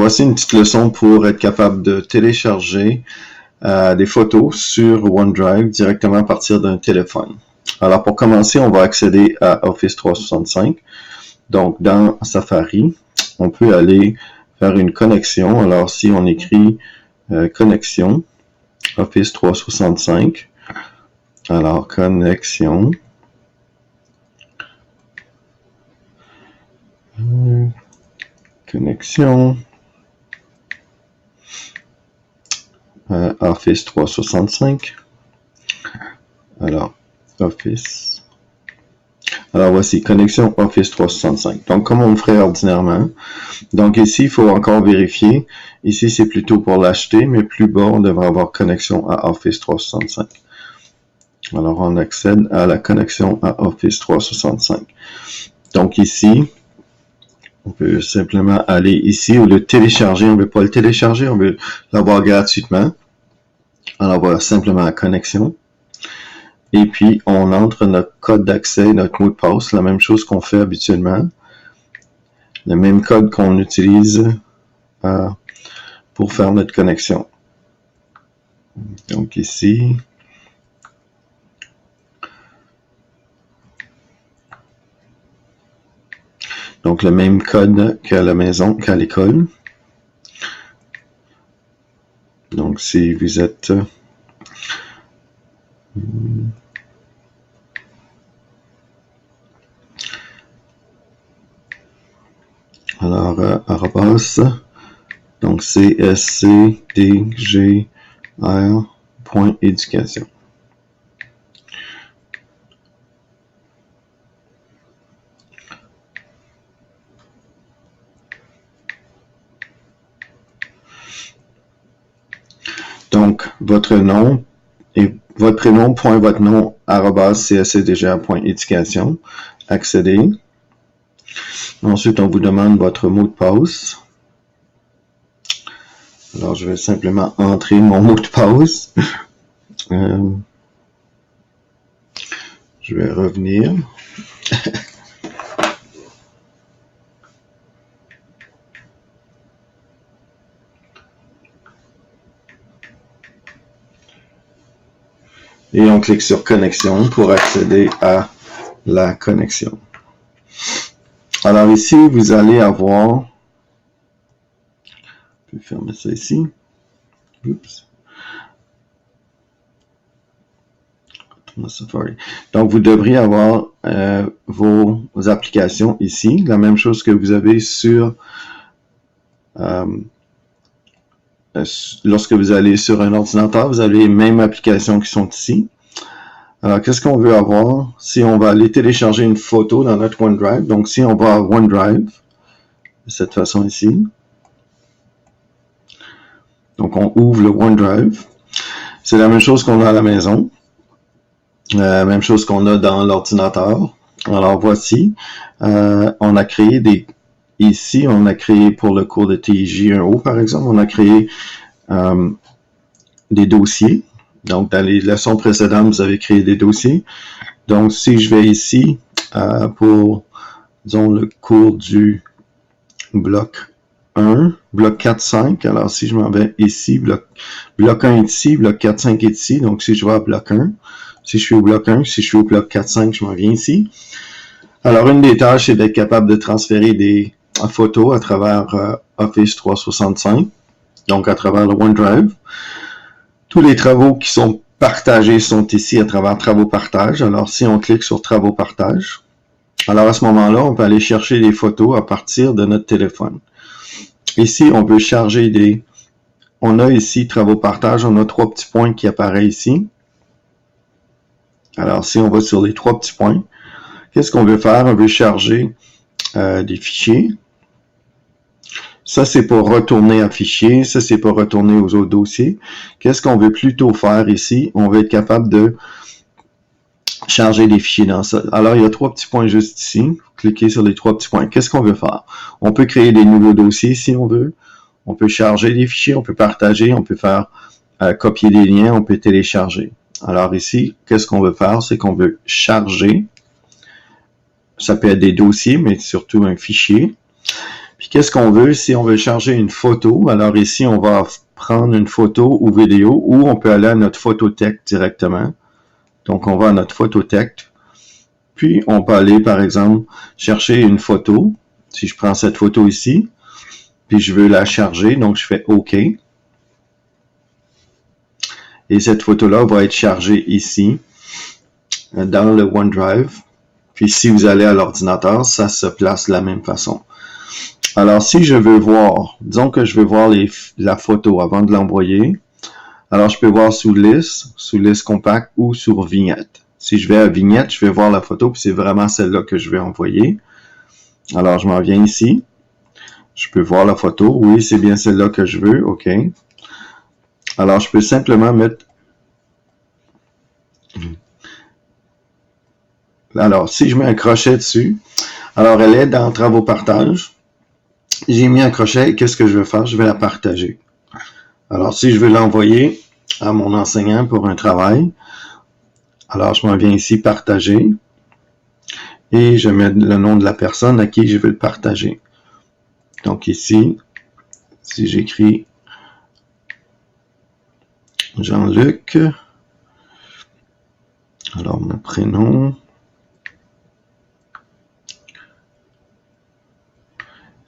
voici une petite leçon pour être capable de télécharger des photos sur OneDrive directement à partir d'un téléphone. Alors pour commencer, on va accéder à Office 365. Donc dans Safari, on peut aller faire une connexion. Alors si on écrit connexion, Office 365, alors connexion, connexion, Office 365, alors Office, alors voici connexion Office 365, donc comme on ferait ordinairement. Donc ici il faut encore vérifier, ici c'est plutôt pour l'acheter, mais plus bas on devrait avoir connexion à Office 365. Alors on accède à la connexion à Office 365. Donc ici, on peut simplement aller ici ou le télécharger. On ne veut pas le télécharger, on veut l'avoir gratuitement. Alors voilà, simplement la connexion. Et puis, on entre notre code d'accès, notre mot de passe, la même chose qu'on fait habituellement. Le même code qu'on utilise pour faire notre connexion. Donc ici, donc le même code qu'à la maison, qu'à l'école. Donc si vous êtes alors arrobas, donc cscdgr.éducation. Donc, votre nom et votre prénom, point votre nom, @cscdgr.éducation. Accéder. Ensuite, on vous demande votre mot de passe. Alors, je vais simplement entrer mon mot de passe. Je vais revenir. Et on clique sur connexion pour accéder à la connexion. Alors ici, vous allez avoir, je vais fermer ça ici. Oups. Donc vous devriez avoir vos applications ici, la même chose que vous avez sur lorsque vous allez sur un ordinateur, vous avez les mêmes applications qui sont ici. Alors, qu'est-ce qu'on veut avoir? Si on va aller télécharger une photo dans notre OneDrive, donc si on va à OneDrive, de cette façon ici, donc on ouvre le OneDrive, c'est la même chose qu'on a à la maison, même chose qu'on a dans l'ordinateur. Alors voici, on a créé ici, on a créé pour le cours de TJ1O par exemple, on a créé des dossiers. Donc, dans les leçons précédentes, vous avez créé des dossiers. Donc, si je vais ici pour, disons, le cours du bloc 1, bloc 4, 5. Alors, si je m'en vais ici, bloc 1 est ici, bloc 4, 5 est ici. Donc, si je vais à bloc 1, si je suis au bloc 1, si je suis au bloc 4, 5, je m'en viens ici. Alors, une des tâches, c'est d'être capable de transférer des photos à travers Office 365, donc à travers le OneDrive. Tous les travaux qui sont partagés sont ici à travers Travaux partage. Alors, si on clique sur Travaux partage, alors à ce moment-là, on peut aller chercher des photos à partir de notre téléphone. Ici, on peut charger on a ici Travaux partage, on a 3 petits points qui apparaissent ici. Alors, si on va sur les 3 petits points, qu'est-ce qu'on veut faire? On veut charger des fichiers. Ça, c'est pour retourner à fichier. Ça, c'est pour retourner aux autres dossiers. Qu'est-ce qu'on veut plutôt faire ici? On veut être capable de charger des fichiers dans ça. Alors, il y a 3 petits points juste ici. Cliquez sur les 3 petits points. Qu'est-ce qu'on veut faire? On peut créer des nouveaux dossiers si on veut. On peut charger des fichiers. On peut partager. On peut faire copier des liens. On peut télécharger. Alors ici, qu'est-ce qu'on veut faire? C'est qu'on veut charger. Ça peut être des dossiers, mais surtout un fichier. Puis qu'est-ce qu'on veut? Si on veut charger une photo, alors ici, on va prendre une photo ou vidéo, ou on peut aller à notre photothèque directement. Donc, on va à notre photothèque. Puis, on peut aller, par exemple, chercher une photo. Si je prends cette photo ici, puis je veux la charger, donc je fais OK. Et cette photo-là va être chargée ici, dans le OneDrive. Puis si vous allez à l'ordinateur, ça se place de la même façon. Alors, si je veux voir, disons que je veux voir la photo avant de l'envoyer, alors je peux voir sous liste compact ou sur vignette. Si je vais à vignette, je vais voir la photo, puis c'est vraiment celle-là que je vais envoyer. Alors, je m'en viens ici. Je peux voir la photo. Oui, c'est bien celle-là que je veux. OK. Alors, je peux simplement mettre... Alors, si je mets un crochet dessus, alors elle est dans Travaux partage. J'ai mis un crochet. Qu'est-ce que je vais faire? Je vais la partager. Alors, si je veux l'envoyer à mon enseignant pour un travail, alors je m'en viens ici, partager. Et je mets le nom de la personne à qui je veux le partager. Donc ici, si j'écris Jean-Luc, alors mon prénom,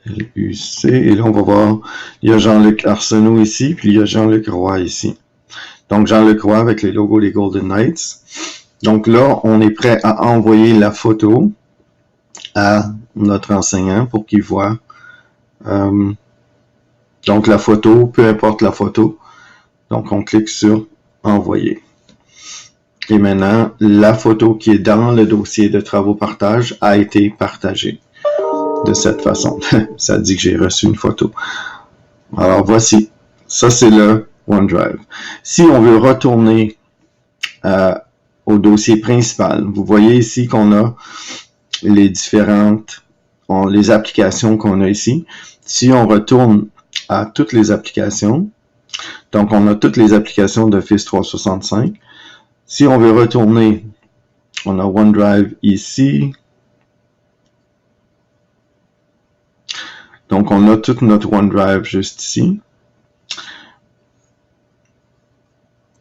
L-U-C, et là on va voir, il y a Jean-Luc Arsenault ici, puis il y a Jean-Luc Roy ici. Donc Jean-Luc Roy avec les logos des Golden Knights. Donc là, on est prêt à envoyer la photo à notre enseignant pour qu'il voit donc la photo, peu importe la photo. Donc on clique sur envoyer. Et maintenant, la photo qui est dans le dossier de travaux partage a été partagée de cette façon. Ça dit que j'ai reçu une photo. Alors voici, ça c'est le OneDrive. Si on veut retourner au dossier principal, vous voyez ici qu'on a les différentes, les applications qu'on a ici. Si on retourne à toutes les applications, donc on a toutes les applications d'Office 365. Si on veut retourner, on a OneDrive ici. Donc on a toute notre OneDrive juste ici.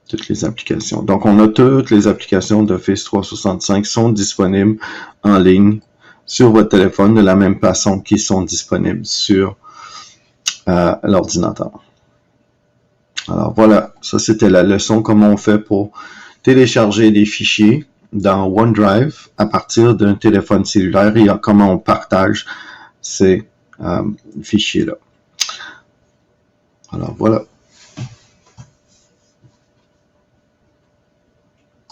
Toutes les applications. Donc on a toutes les applications d'Office 365 sont disponibles en ligne sur votre téléphone de la même façon qu'ils sont disponibles sur l'ordinateur. Alors voilà, ça c'était la leçon comment on fait pour télécharger des fichiers dans OneDrive à partir d'un téléphone cellulaire et comment on partage ces fichiers-là. Alors voilà.